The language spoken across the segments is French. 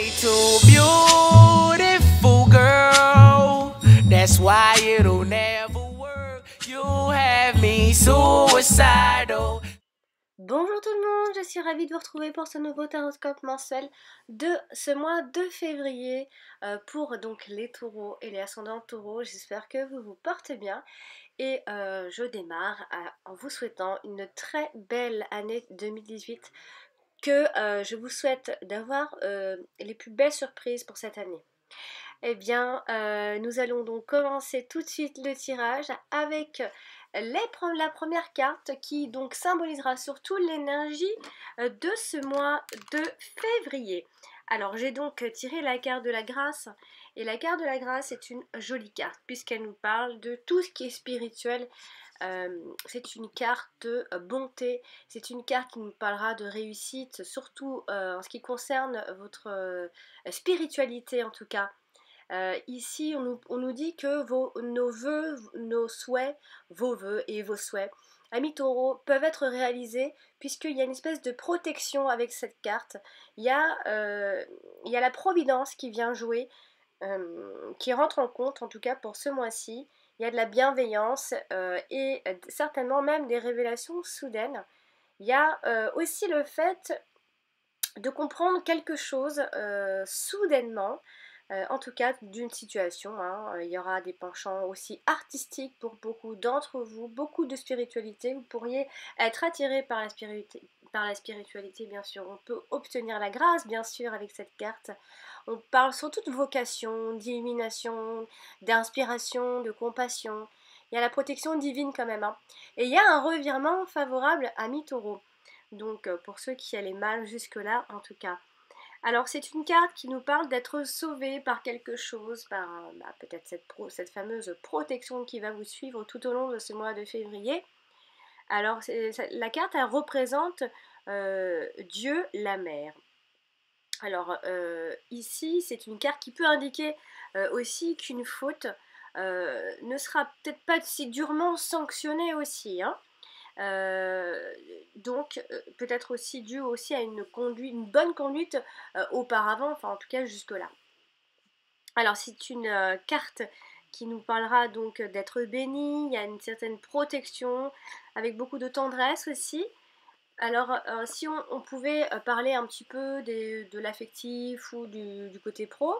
way too beautiful, girl. That's why it'll never work. You have me suicidal. Bonjour tout le monde, je suis ravie de vous retrouver pour ce nouveau taroscope mensuel de ce mois de février pour donc les taureaux et les ascendants taureaux. J'espère que vous vous portez bien et je démarre en vous souhaitant une très belle année 2018, que je vous souhaite d'avoir les plus belles surprises pour cette année. Eh bien, nous allons donc commencer tout de suite le tirage avec la première carte qui donc symbolisera surtout l'énergie de ce mois de février. Alors, j'ai donc tiré la carte de la grâce, et la carte de la grâce est une jolie carte puisqu'elle nous parle de tout ce qui est spirituel. C'est une carte de bonté, c'est une carte qui nous parlera de réussite, surtout en ce qui concerne votre spiritualité en tout cas. Ici, on nous dit que nos vœux, nos souhaits, vos vœux et vos souhaits, amis taureaux, peuvent être réalisés puisqu'il y a une espèce de protection avec cette carte. Il y a la providence qui vient jouer, qui rentre en compte, en tout cas pour ce mois-ci. Il y a de la bienveillance et certainement même des révélations soudaines. Il y a aussi le fait de comprendre quelque chose soudainement, en tout cas d'une situation, hein. Il y aura des penchants aussi artistiques pour beaucoup d'entre vous, beaucoup de spiritualité. Vous pourriez être attiré par la spiritualité, bien sûr. On peut obtenir la grâce, bien sûr, avec cette carte. On parle surtout de vocation, d'illumination, d'inspiration, de compassion. Il y a la protection divine quand même, hein. Et il y a un revirement favorable à mi-taureau. Donc pour ceux qui allaient mal jusque-là, en tout cas. Alors c'est une carte qui nous parle d'être sauvé par quelque chose, par peut-être cette fameuse protection qui va vous suivre tout au long de ce mois de février. Alors la carte, elle représente Dieu, la mer. Alors ici, c'est une carte qui peut indiquer aussi qu'une faute ne sera peut-être pas si durement sanctionnée aussi, hein. Donc peut-être aussi dû aussi à une bonne conduite auparavant, enfin en tout cas jusque là. Alors c'est une carte qui nous parlera donc d'être béni, il y a une certaine protection avec beaucoup de tendresse aussi. Alors si on pouvait parler un petit peu de l'affectif ou du côté pro,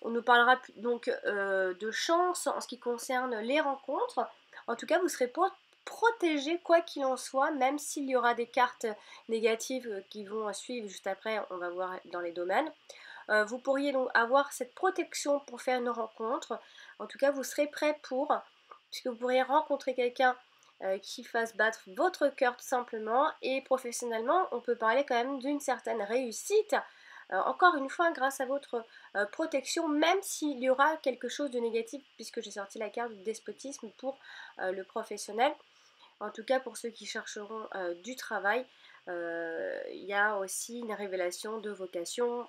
on nous parlera donc de chance en ce qui concerne les rencontres. En tout cas, vous serez protégé quoi qu'il en soit, même s'il y aura des cartes négatives qui vont suivre juste après, on va voir dans les domaines. Vous pourriez donc avoir cette protection pour faire une rencontre. En tout cas, vous serez prêt pour, puisque vous pourriez rencontrer quelqu'un qui fasse battre votre cœur tout simplement. Et professionnellement, on peut parler quand même d'une certaine réussite. Encore une fois, grâce à votre protection, même s'il y aura quelque chose de négatif, puisque j'ai sorti la carte du despotisme pour le professionnel. En tout cas, pour ceux qui chercheront du travail, il y a aussi une révélation de vocation.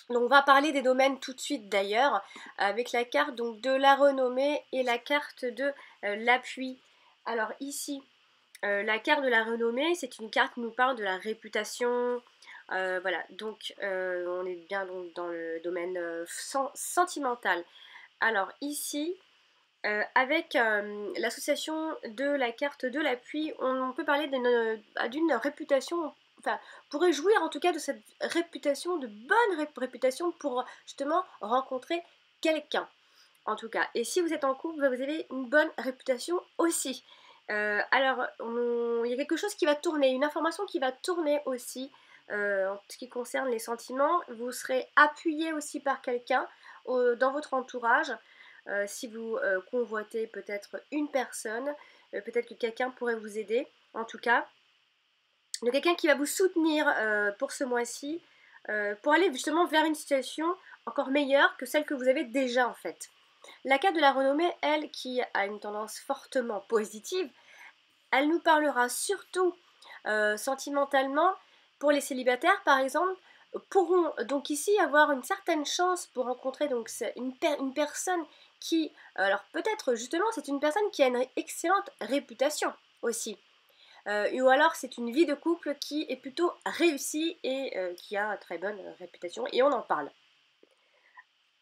Donc on va parler des domaines tout de suite d'ailleurs, avec la carte donc de la renommée et la carte de l'appui. Alors ici, la carte de la renommée, c'est une carte qui nous parle de la réputation. Voilà, donc on est bien donc dans le domaine sentimental. Alors ici, avec l'association de la carte de l'appui, on peut parler d'une réputation, enfin, pourrait jouir en tout cas de cette réputation, de bonne réputation pour justement rencontrer quelqu'un, en tout cas. Et si vous êtes en couple, vous avez une bonne réputation aussi. Alors, il y a quelque chose qui va tourner, une information qui va tourner aussi en ce qui concerne les sentiments. Vous serez appuyé aussi par quelqu'un dans votre entourage. Si vous convoitez peut-être une personne, peut-être que quelqu'un pourrait vous aider, en tout cas. De quelqu'un qui va vous soutenir pour ce mois-ci, pour aller justement vers une situation encore meilleure que celle que vous avez déjà en fait. La carte de la renommée, elle, qui a une tendance fortement positive, elle nous parlera surtout sentimentalement. Pour les célibataires par exemple, pourront donc ici avoir une certaine chance pour rencontrer donc une personne qui, alors peut-être justement c'est une personne qui a une excellente réputation aussi. ou alors c'est une vie de couple qui est plutôt réussie et qui a une très bonne réputation et on en parle.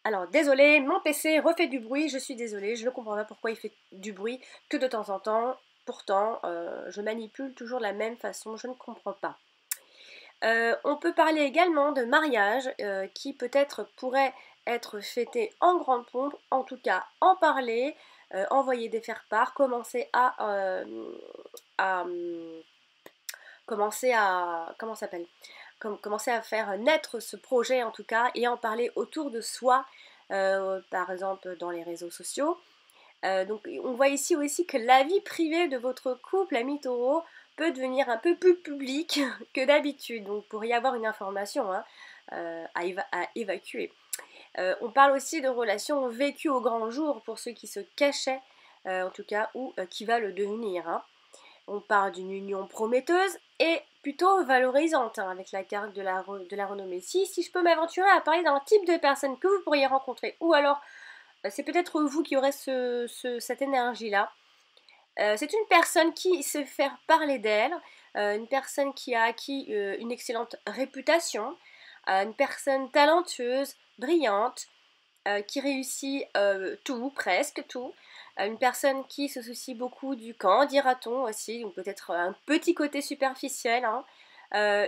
Alors désolé, mon PC refait du bruit, je suis désolée, je ne comprends pas pourquoi il fait du bruit que de temps en temps. Pourtant, je manipule toujours de la même façon, je ne comprends pas. On peut parler également de mariage qui peut-être pourrait être fêté en grande pompe, en tout cas en parler, envoyer des faire-part, comment ça s'appelle, commencer à faire naître ce projet en tout cas et en parler autour de soi, par exemple dans les réseaux sociaux. Donc on voit ici aussi que la vie privée de votre couple, ami taureau, peut devenir un peu plus publique que d'habitude. Donc pour y avoir une information hein, à évacuer. On parle aussi de relations vécues au grand jour pour ceux qui se cachaient, en tout cas, ou qui va le devenir. Hein. On parle d'une union prometteuse et plutôt valorisante hein, avec la carte de la renommée. Si je peux m'aventurer à parler d'un type de personne que vous pourriez rencontrer, ou alors c'est peut-être vous qui aurez cette énergie-là. C'est une personne qui sait faire parler d'elle, une personne qui a acquis une excellente réputation, une personne talentueuse, brillante, qui réussit tout, presque tout. Une personne qui se soucie beaucoup du quand dira-t-on aussi, donc peut-être un petit côté superficiel. Hein.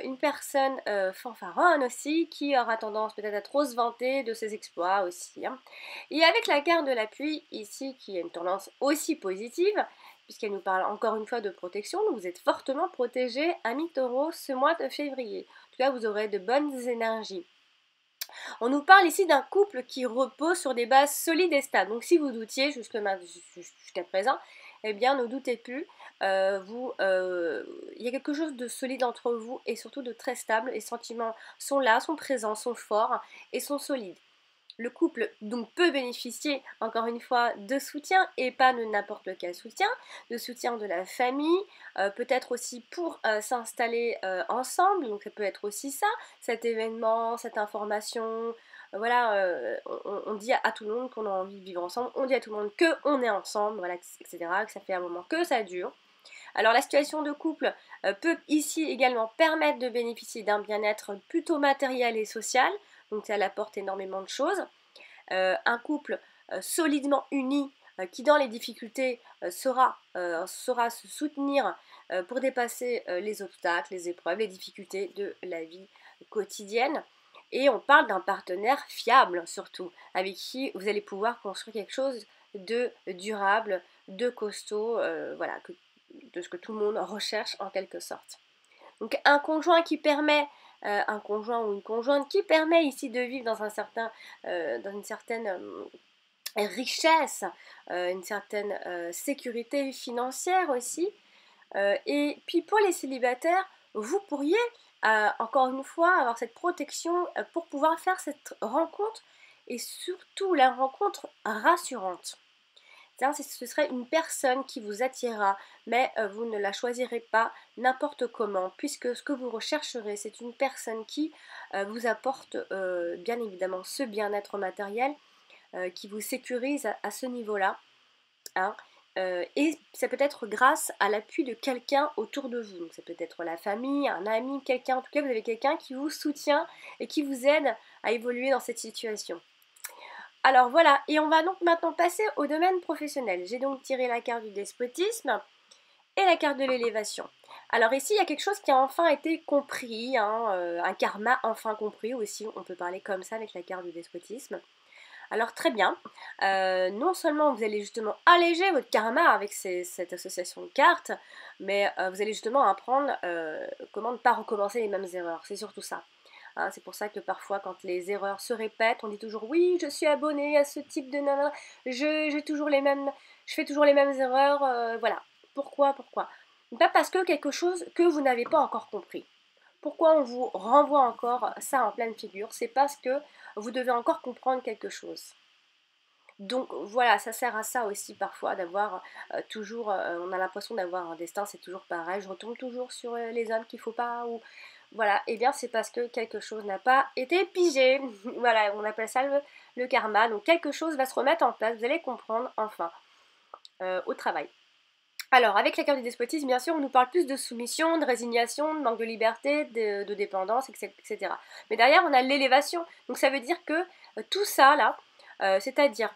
Une personne fanfaronne aussi, qui aura tendance peut-être à trop se vanter de ses exploits aussi. Hein. Et avec la carte de l'appui ici, qui a une tendance aussi positive, puisqu'elle nous parle encore une fois de protection, donc vous êtes fortement protégé, ami taureau, ce mois de février. En tout cas, vous aurez de bonnes énergies. On nous parle ici d'un couple qui repose sur des bases solides et stables. Donc si vous doutiez jusqu'à présent, eh bien ne doutez plus. Il y a quelque chose de solide entre vous et surtout de très stable. Les sentiments sont là, sont présents, sont forts et sont solides. Le couple donc peut bénéficier encore une fois de soutien et pas de n'importe quel soutien, de soutien de la famille, peut-être aussi pour s'installer ensemble, donc ça peut être aussi ça, cet événement, cette information, voilà, on dit à tout le monde qu'on a envie de vivre ensemble, on dit à tout le monde qu'on est ensemble, voilà, etc., que ça fait un moment que ça dure. Alors la situation de couple peut ici également permettre de bénéficier d'un bien-être plutôt matériel et social, donc ça apporte énormément de choses. Un couple solidement uni qui dans les difficultés saura se soutenir pour dépasser les obstacles, les épreuves, les difficultés de la vie quotidienne. Et on parle d'un partenaire fiable surtout, avec qui vous allez pouvoir construire quelque chose de durable, de costaud, voilà, de ce que tout le monde recherche en quelque sorte. Donc un conjoint qui permet, un conjoint ou une conjointe qui permet ici de vivre dans une certaine richesse, une certaine sécurité financière aussi. Et puis pour les célibataires, vous pourriez encore une fois avoir cette protection pour pouvoir faire cette rencontre et surtout la rencontre rassurante. Ce serait une personne qui vous attirera, mais vous ne la choisirez pas n'importe comment, puisque ce que vous rechercherez, c'est une personne qui vous apporte bien évidemment ce bien-être matériel, qui vous sécurise à ce niveau-là. Hein. Et ça peut être grâce à l'appui de quelqu'un autour de vous. Donc ça peut être la famille, un ami, quelqu'un. En tout cas, vous avez quelqu'un qui vous soutient et qui vous aide à évoluer dans cette situation. Alors voilà, et on va donc maintenant passer au domaine professionnel. J'ai donc tiré la carte du despotisme et la carte de l'élévation. Alors ici, il y a quelque chose qui a enfin été compris, hein, un karma enfin compris aussi, on peut parler comme ça avec la carte du despotisme. Alors très bien, non seulement vous allez justement alléger votre karma avec cette association de cartes, mais vous allez justement apprendre comment ne pas recommencer les mêmes erreurs, c'est surtout ça. Hein, c'est pour ça que parfois quand les erreurs se répètent, on dit toujours oui, je suis abonné à ce type de nana, je fais toujours les mêmes erreurs, voilà. Pourquoi Pas parce que quelque chose que vous n'avez pas encore compris. Pourquoi on vous renvoie encore ça en pleine figure? C'est parce que vous devez encore comprendre quelque chose. Donc voilà, ça sert à ça aussi parfois d'avoir toujours, on a l'impression d'avoir un destin, c'est toujours pareil, je retombe toujours sur les hommes qu'il ne faut pas, ou voilà, et bien c'est parce que quelque chose n'a pas été pigé, voilà, on appelle ça le karma, donc quelque chose va se remettre en place, vous allez comprendre enfin, au travail. Alors, avec la carte du despotisme, bien sûr, on nous parle plus de soumission, de résignation, de manque de liberté, de dépendance, etc. Mais derrière, on a l'élévation. Donc ça veut dire que tout ça, là, c'est-à-dire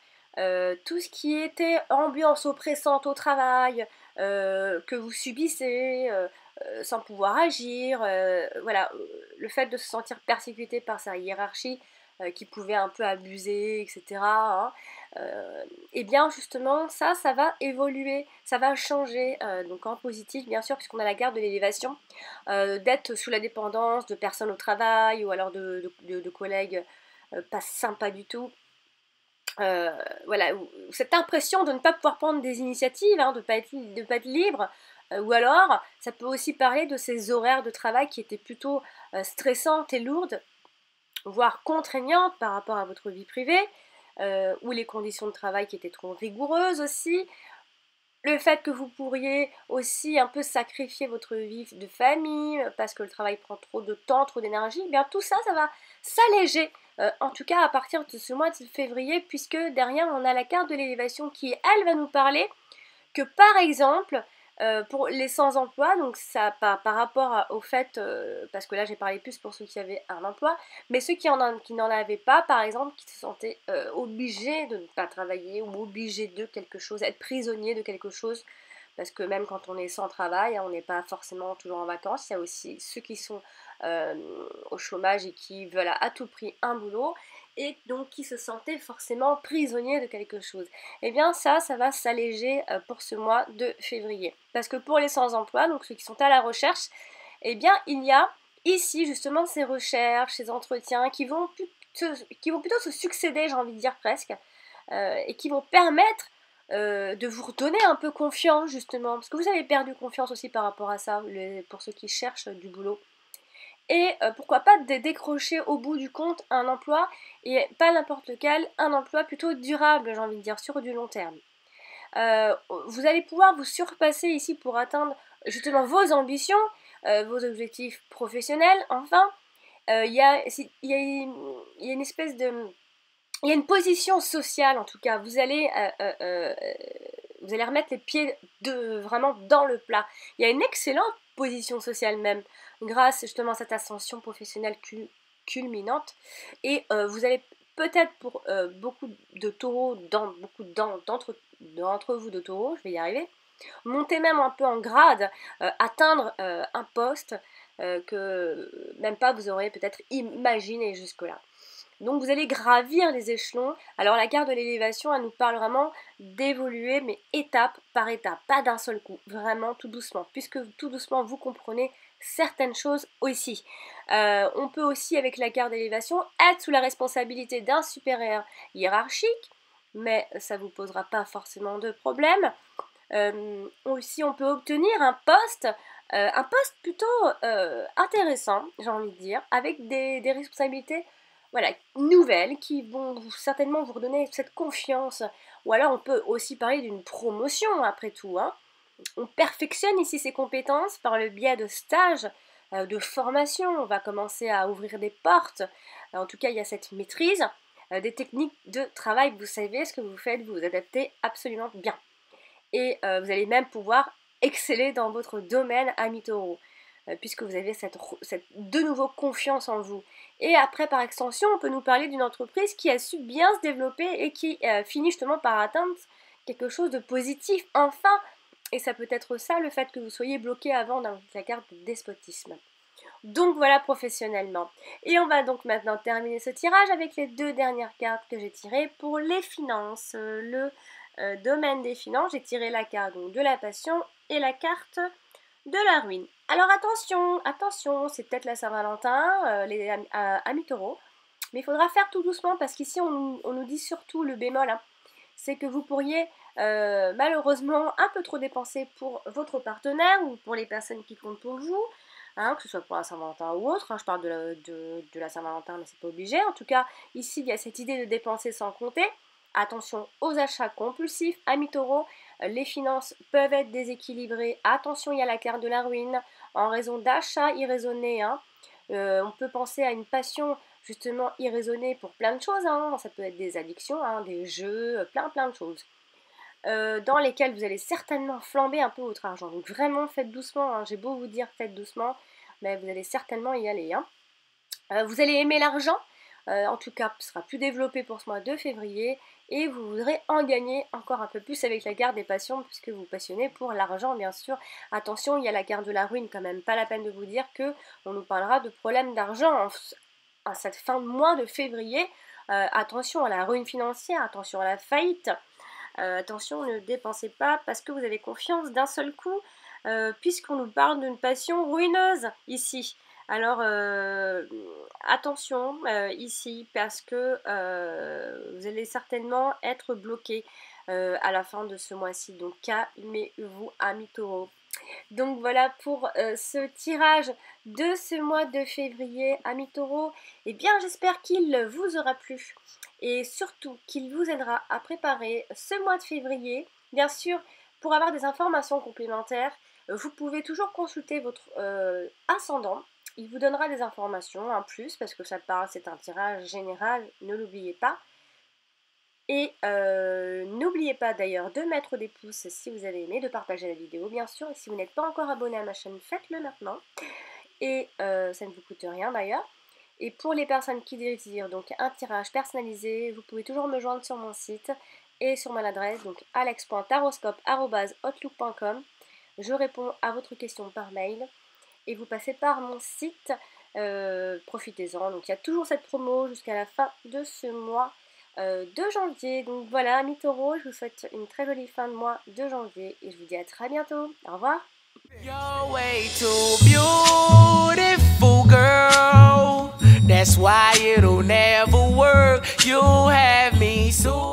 tout ce qui était ambiance oppressante au travail, que vous subissez, sans pouvoir agir, voilà, le fait de se sentir persécuté par sa hiérarchie, qui pouvait un peu abuser, etc. Hein, et bien justement ça va évoluer, ça va changer, donc en positif bien sûr puisqu'on a la garde de l'élévation, d'être sous la dépendance de personnes au travail ou alors de collègues pas sympas du tout. Euh, voilà, cette impression de ne pas pouvoir prendre des initiatives, hein, de ne pas être libre, ou alors ça peut aussi parler de ces horaires de travail qui étaient plutôt stressantes et lourdes, voire contraignantes par rapport à votre vie privée, ou les conditions de travail qui étaient trop rigoureuses aussi, le fait que vous pourriez aussi un peu sacrifier votre vie de famille parce que le travail prend trop de temps, trop d'énergie, eh bien tout ça, ça va s'alléger. En tout cas à partir de ce mois de février, puisque derrière on a la carte de l'élévation qui, elle, va nous parler que par exemple, pour les sans-emploi, donc ça par rapport au fait, parce que là j'ai parlé plus pour ceux qui avaient un emploi, mais ceux qui n'en avaient pas, par exemple, qui se sentaient obligés de ne pas travailler ou obligés de quelque chose, être prisonniers de quelque chose, parce que même quand on est sans travail, hein, on n'est pas forcément toujours en vacances, il y a aussi ceux qui sont au chômage et qui veulent à tout prix un boulot, et donc qui se sentaient forcément prisonniers de quelque chose. Eh bien ça va s'alléger pour ce mois de février. Parce que pour les sans-emploi, donc ceux qui sont à la recherche, eh bien il y a ici justement ces recherches, ces entretiens qui vont plutôt se succéder, j'ai envie de dire presque, et qui vont permettre de vous redonner un peu confiance justement, parce que vous avez perdu confiance aussi par rapport à ça, pour ceux qui cherchent du boulot. Et pourquoi pas décrocher au bout du compte un emploi, et pas n'importe lequel, un emploi plutôt durable, j'ai envie de dire, sur du long terme. Vous allez pouvoir vous surpasser ici pour atteindre justement vos ambitions, vos objectifs professionnels. Enfin, il y a une espèce de... Il y a une position sociale en tout cas. Vous allez remettre les pieds vraiment dans le plat. Il y a une excellente position sociale même, grâce justement à cette ascension professionnelle culminante. Et vous allez peut-être pour beaucoup de taureaux, beaucoup d'entre vous de taureaux, je vais y arriver, monter même un peu en grade, atteindre un poste que même pas vous aurez peut-être imaginé jusque-là. Donc vous allez gravir les échelons. Alors la carte de l'élévation, elle nous parle vraiment d'évoluer, mais étape par étape, pas d'un seul coup, vraiment tout doucement, puisque tout doucement vous comprenez certaines choses aussi. On peut aussi, avec la carte d'élévation, être sous la responsabilité d'un supérieur hiérarchique, mais ça ne vous posera pas forcément de problème. Aussi, on peut obtenir un poste plutôt intéressant, j'ai envie de dire, avec des responsabilités, voilà, nouvelles qui vont certainement vous redonner cette confiance. Ou alors on peut aussi parler d'une promotion après tout, hein. On perfectionne ici ses compétences par le biais de stages, de formation. On va commencer à ouvrir des portes. En tout cas, il y a cette maîtrise des techniques de travail. Vous savez ce que vous faites, vous vous adaptez absolument bien. Et vous allez même pouvoir exceller dans votre domaine, ami taureau, puisque vous avez cette de nouveau confiance en vous. Et après, par extension, on peut nous parler d'une entreprise qui a su bien se développer et qui finit justement par atteindre quelque chose de positif, enfin. Et ça peut être ça, le fait que vous soyez bloqué avant dans la carte de despotisme. Donc voilà professionnellement. Et on va donc maintenant terminer ce tirage avec les deux dernières cartes que j'ai tirées pour les finances. Le domaine des finances, j'ai tiré la carte donc, de la passion et la carte de la ruine. Alors attention, attention, c'est peut-être la Saint-Valentin, les amis taureaux, mais il faudra faire tout doucement parce qu'ici on nous dit surtout le bémol, hein, c'est que vous pourriez malheureusement un peu trop dépenser pour votre partenaire ou pour les personnes qui comptent pour vous, hein, que ce soit pour la Saint-Valentin ou autre, hein, je parle de la Saint-Valentin mais c'est pas obligé, en tout cas ici il y a cette idée de dépenser sans compter. Attention aux achats compulsifs, amis taureaux, les finances peuvent être déséquilibrées, attention il y a la carte de la ruine en raison d'achats irraisonnés, hein. On peut penser à une passion justement irraisonnée pour plein de choses, hein. Ça peut être des addictions, hein, des jeux, plein de choses. dans lesquels vous allez certainement flamber un peu votre argent. Donc vraiment faites doucement, hein. J'ai beau vous dire faites doucement, mais vous allez certainement y aller, hein. Vous allez aimer l'argent, en tout cas ce sera plus développé pour ce mois de février, et vous voudrez en gagner encore un peu plus avec la carte des passions, puisque vous vous passionnez pour l'argent bien sûr. Attention, il y a la carte de la ruine quand même, pas la peine de vous dire que on nous parlera de problèmes d'argent en cette fin de mois de février. Attention à la ruine financière, attention à la faillite, attention, ne dépensez pas parce que vous avez confiance d'un seul coup, puisqu'on nous parle d'une passion ruineuse ici. Alors attention ici parce que vous allez certainement être bloqué à la fin de ce mois-ci. Donc calmez-vous, amis taureaux. Donc voilà pour ce tirage de ce mois de février, amis taureaux. Eh bien j'espère qu'il vous aura plu et surtout qu'il vous aidera à préparer ce mois de février. Bien sûr, pour avoir des informations complémentaires, vous pouvez toujours consulter votre ascendant. Il vous donnera des informations en plus parce que ça parle, c'est un tirage général, ne l'oubliez pas. Et n'oubliez pas d'ailleurs de mettre des pouces si vous avez aimé, de partager la vidéo bien sûr. Et si vous n'êtes pas encore abonné à ma chaîne, faites-le maintenant. Et ça ne vous coûte rien d'ailleurs. Et pour les personnes qui désirent donc un tirage personnalisé, vous pouvez toujours me joindre sur mon site et sur mon adresse, donc alex.taroscope@outlook.com. Je réponds à votre question par mail. Et vous passez par mon site, profitez-en. Donc il y a toujours cette promo jusqu'à la fin de ce mois de janvier. Donc voilà, amis taureaux, je vous souhaite une très jolie fin de mois de janvier et je vous dis à très bientôt. Au revoir. You're way too beautiful, girl. That's why it'll never work. You have me so